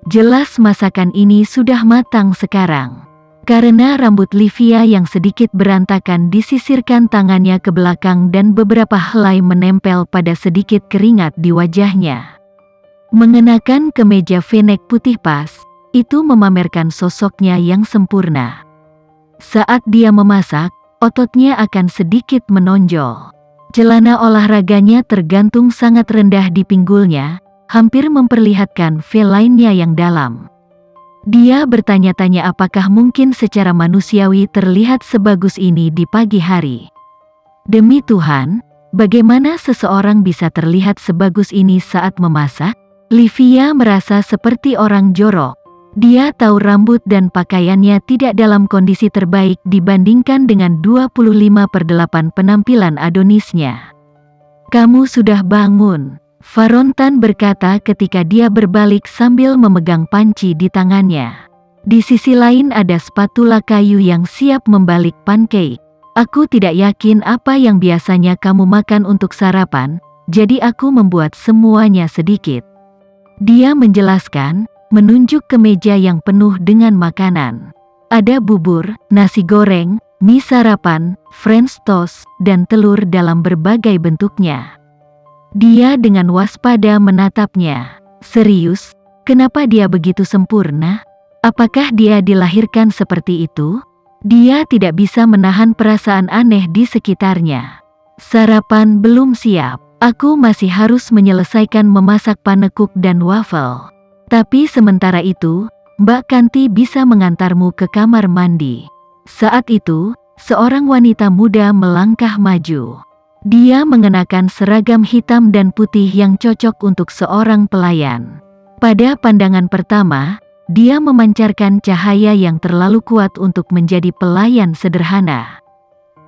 Jelas masakan ini sudah matang sekarang. Karena rambut Livia yang sedikit berantakan disisirkan tangannya ke belakang dan beberapa helai menempel pada sedikit keringat di wajahnya. Mengenakan kemeja V-neck putih pas, itu memamerkan sosoknya yang sempurna. Saat dia memasak, ototnya akan sedikit menonjol. Celana olahraganya tergantung sangat rendah di pinggulnya, hampir memperlihatkan V lainnya yang dalam. Dia bertanya-tanya apakah mungkin secara manusiawi terlihat sebagus ini di pagi hari. Demi Tuhan, bagaimana seseorang bisa terlihat sebagus ini saat memasak? Livia merasa seperti orang jorok. Dia tahu rambut dan pakaiannya tidak dalam kondisi terbaik dibandingkan dengan 25/8 penampilan Adonisnya. "Kamu sudah bangun," Varontan berkata ketika dia berbalik sambil memegang panci di tangannya. Di sisi lain ada spatula kayu yang siap membalik pancake. "Aku tidak yakin apa yang biasanya kamu makan untuk sarapan, jadi aku membuat semuanya sedikit." Dia menjelaskan, menunjuk ke meja yang penuh dengan makanan. Ada bubur, nasi goreng, mie sarapan, French toast, dan telur dalam berbagai bentuknya. Dia dengan waspada menatapnya. Serius, kenapa dia begitu sempurna? Apakah dia dilahirkan seperti itu? Dia tidak bisa menahan perasaan aneh di sekitarnya. "Sarapan belum siap. Aku masih harus menyelesaikan memasak panekuk dan wafel. Tapi sementara itu, Mbak Kanti bisa mengantarmu ke kamar mandi." Saat itu, seorang wanita muda melangkah maju. Dia mengenakan seragam hitam dan putih yang cocok untuk seorang pelayan. Pada pandangan pertama, dia memancarkan cahaya yang terlalu kuat untuk menjadi pelayan sederhana.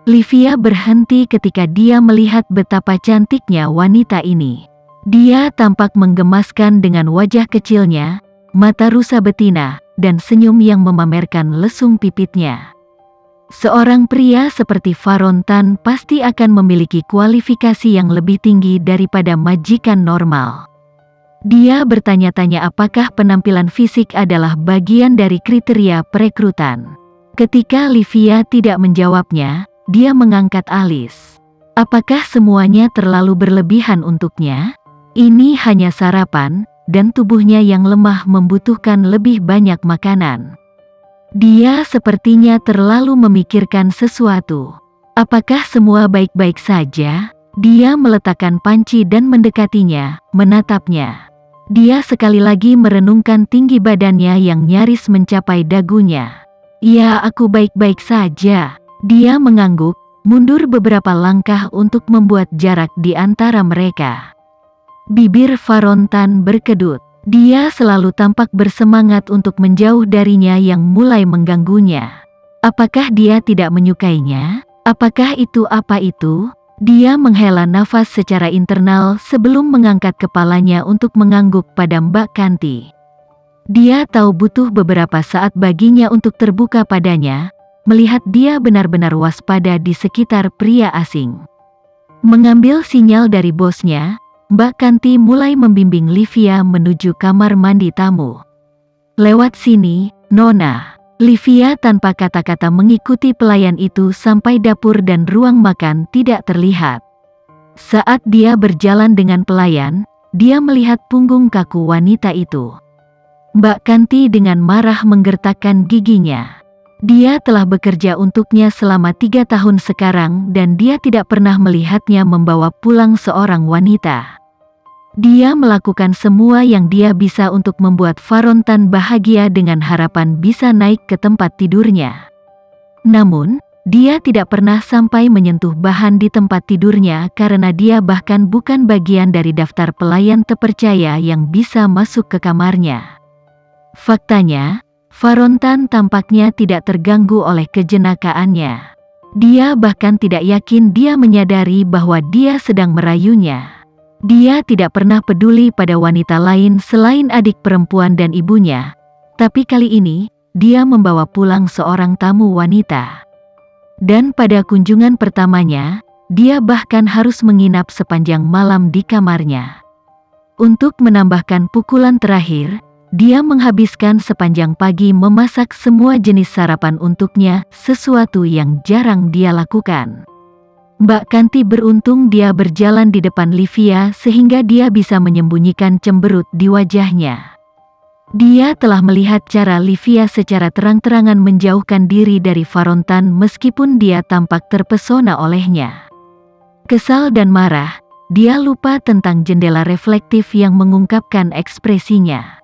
Livia berhenti ketika dia melihat betapa cantiknya wanita ini. Dia tampak menggemaskan dengan wajah kecilnya, mata rusa betina, dan senyum yang memamerkan lesung pipitnya. Seorang pria seperti Varontan pasti akan memiliki kualifikasi yang lebih tinggi daripada majikan normal. Dia bertanya-tanya apakah penampilan fisik adalah bagian dari kriteria perekrutan. Ketika Livia tidak menjawabnya, dia mengangkat alis. Apakah semuanya terlalu berlebihan untuknya? Ini hanya sarapan, dan tubuhnya yang lemah membutuhkan lebih banyak makanan. Dia sepertinya terlalu memikirkan sesuatu. Apakah semua baik-baik saja? Dia meletakkan panci dan mendekatinya, menatapnya. Dia sekali lagi merenungkan tinggi badannya yang nyaris mencapai dagunya. "Ya, aku baik-baik saja." Dia mengangguk, mundur beberapa langkah untuk membuat jarak di antara mereka. Bibir Varontan berkedut. Dia selalu tampak bersemangat untuk menjauh darinya yang mulai mengganggunya. Apakah dia tidak menyukainya? Apakah itu apa itu? Dia menghela nafas secara internal sebelum mengangkat kepalanya untuk mengangguk pada Mbak Kanti. Dia tahu butuh beberapa saat baginya untuk terbuka padanya, melihat dia benar-benar waspada di sekitar pria asing. Mengambil sinyal dari bosnya, Mbak Kanti mulai membimbing Livia menuju kamar mandi tamu. "Lewat sini, Nona." Livia tanpa kata-kata mengikuti pelayan itu sampai dapur dan ruang makan tidak terlihat. Saat dia berjalan dengan pelayan, dia melihat punggung kaku wanita itu. Mbak Kanti dengan marah menggertakkan giginya. Dia telah bekerja untuknya selama 3 tahun sekarang dan dia tidak pernah melihatnya membawa pulang seorang wanita. Dia melakukan semua yang dia bisa untuk membuat Varontan bahagia dengan harapan bisa naik ke tempat tidurnya. Namun, dia tidak pernah sampai menyentuh bahan di tempat tidurnya karena dia bahkan bukan bagian dari daftar pelayan terpercaya yang bisa masuk ke kamarnya. Faktanya, Varontan tampaknya tidak terganggu oleh kejenakaannya. Dia bahkan tidak yakin dia menyadari bahwa dia sedang merayunya. Dia tidak pernah peduli pada wanita lain selain adik perempuan dan ibunya. Tapi kali ini, dia membawa pulang seorang tamu wanita. Dan pada kunjungan pertamanya, dia bahkan harus menginap sepanjang malam di kamarnya. Untuk menambahkan pukulan terakhir, dia menghabiskan sepanjang pagi memasak semua jenis sarapan untuknya, sesuatu yang jarang dia lakukan. Mbak Kanti beruntung dia berjalan di depan Livia sehingga dia bisa menyembunyikan cemberut di wajahnya. Dia telah melihat cara Livia secara terang-terangan menjauhkan diri dari Varontan meskipun dia tampak terpesona olehnya. Kesal dan marah, dia lupa tentang jendela reflektif yang mengungkapkan ekspresinya.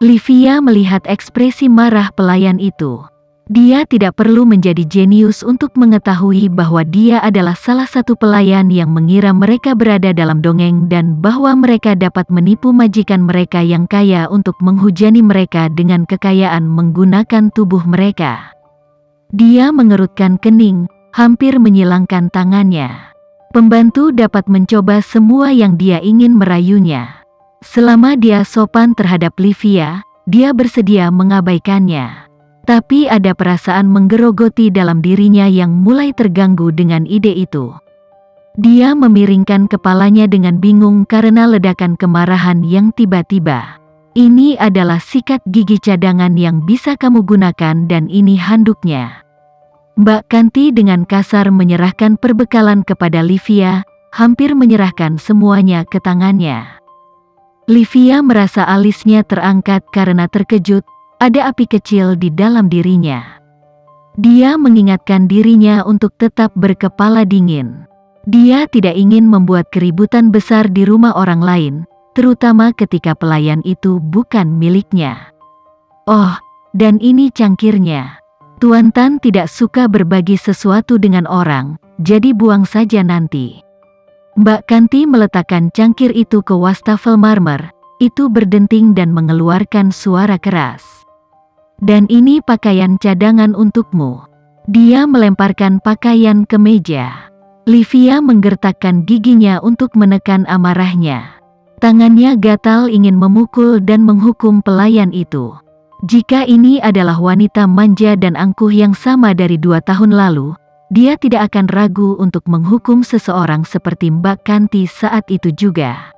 Livia melihat ekspresi marah pelayan itu. Dia tidak perlu menjadi jenius untuk mengetahui bahwa dia adalah salah satu pelayan yang mengira mereka berada dalam dongeng dan bahwa mereka dapat menipu majikan mereka yang kaya untuk menghujani mereka dengan kekayaan menggunakan tubuh mereka. Dia mengerutkan kening, hampir menyilangkan tangannya. Pembantu dapat mencoba semua yang dia ingin merayunya. Selama dia sopan terhadap Livia, dia bersedia mengabaikannya. Tapi ada perasaan menggerogoti dalam dirinya yang mulai terganggu dengan ide itu. Dia memiringkan kepalanya dengan bingung karena ledakan kemarahan yang tiba-tiba. Ini adalah sikat gigi cadangan yang bisa kamu gunakan dan ini handuknya. Mbak Kanti dengan kasar menyerahkan perbekalan kepada Livia, hampir menyerahkan semuanya ke tangannya. Livia merasa alisnya terangkat karena terkejut, ada api kecil di dalam dirinya. Dia mengingatkan dirinya untuk tetap berkepala dingin. Dia tidak ingin membuat keributan besar di rumah orang lain, terutama ketika pelayan itu bukan miliknya. Oh, dan ini cangkirnya. Tuan Tan tidak suka berbagi sesuatu dengan orang, jadi buang saja nanti. Mbak Kanti meletakkan cangkir itu ke wastafel marmer, itu berdenting dan mengeluarkan suara keras. Dan ini pakaian cadangan untukmu. Dia melemparkan pakaian ke meja. Livia menggertakkan giginya untuk menekan amarahnya. Tangannya gatal ingin memukul dan menghukum pelayan itu. Jika ini adalah wanita manja dan angkuh yang sama dari 2 tahun lalu, dia tidak akan ragu untuk menghukum seseorang seperti Mbak Kanti saat itu juga.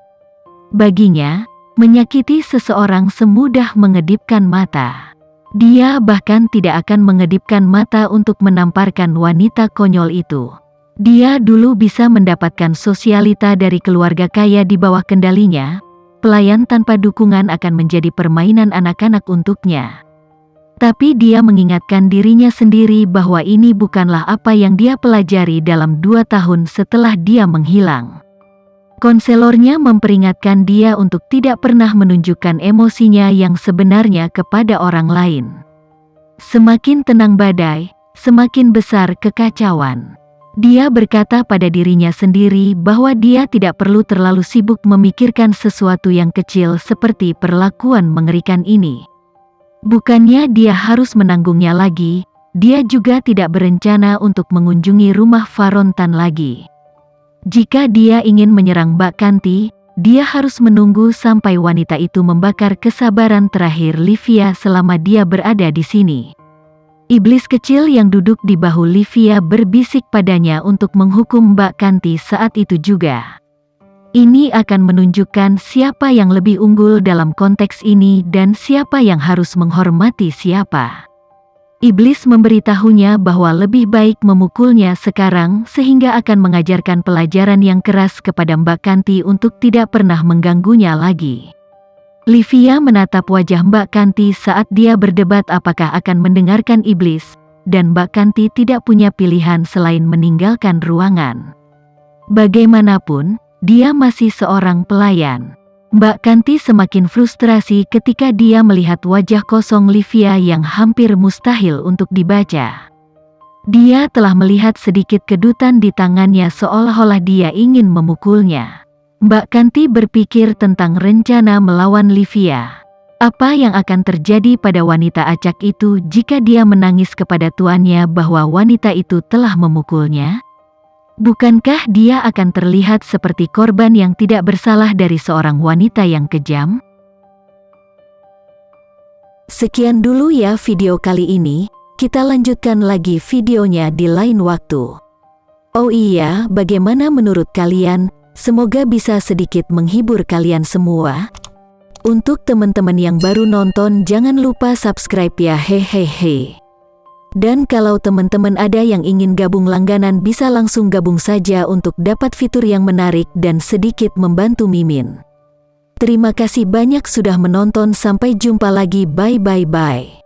Baginya, menyakiti seseorang semudah mengedipkan mata. Dia bahkan tidak akan mengedipkan mata untuk menamparkan wanita konyol itu. Dia dulu bisa mendapatkan sosialita dari keluarga kaya di bawah kendalinya. Pelayan tanpa dukungan akan menjadi permainan anak-anak untuknya. Tapi dia mengingatkan dirinya sendiri bahwa ini bukanlah apa yang dia pelajari dalam 2 tahun setelah dia menghilang. Konselornya memperingatkan dia untuk tidak pernah menunjukkan emosinya yang sebenarnya kepada orang lain. Semakin tenang badai, semakin besar kekacauan. Dia berkata pada dirinya sendiri bahwa dia tidak perlu terlalu sibuk memikirkan sesuatu yang kecil seperti perlakuan mengerikan ini. Bukannya dia harus menanggungnya lagi, dia juga tidak berencana untuk mengunjungi rumah Varontan lagi. Jika dia ingin menyerang Mbak Kanti, dia harus menunggu sampai wanita itu membakar kesabaran terakhir Livia selama dia berada di sini. Iblis kecil yang duduk di bahu Livia berbisik padanya untuk menghukum Mbak Kanti saat itu juga. Ini akan menunjukkan siapa yang lebih unggul dalam konteks ini dan siapa yang harus menghormati siapa. Iblis memberitahunya bahwa lebih baik memukulnya sekarang sehingga akan mengajarkan pelajaran yang keras kepada Mbak Kanti untuk tidak pernah mengganggunya lagi. Livia menatap wajah Mbak Kanti saat dia berdebat apakah akan mendengarkan iblis, dan Mbak Kanti tidak punya pilihan selain meninggalkan ruangan. Bagaimanapun, dia masih seorang pelayan. Mbak Kanti semakin frustrasi ketika dia melihat wajah kosong Livia yang hampir mustahil untuk dibaca. Dia telah melihat sedikit kedutan di tangannya seolah-olah dia ingin memukulnya. Mbak Kanti berpikir tentang rencana melawan Livia. Apa yang akan terjadi pada wanita acak itu jika dia menangis kepada tuannya bahwa wanita itu telah memukulnya? Bukankah dia akan terlihat seperti korban yang tidak bersalah dari seorang wanita yang kejam? Sekian dulu ya video kali ini, kita lanjutkan lagi videonya di lain waktu. Oh iya, bagaimana menurut kalian? Semoga bisa sedikit menghibur kalian semua. Untuk teman-teman yang baru nonton, jangan lupa subscribe ya, hehehe. Dan kalau teman-teman ada yang ingin gabung langganan, bisa langsung gabung saja untuk dapat fitur yang menarik dan sedikit membantu Mimin. Terima kasih banyak sudah menonton, sampai jumpa lagi, bye.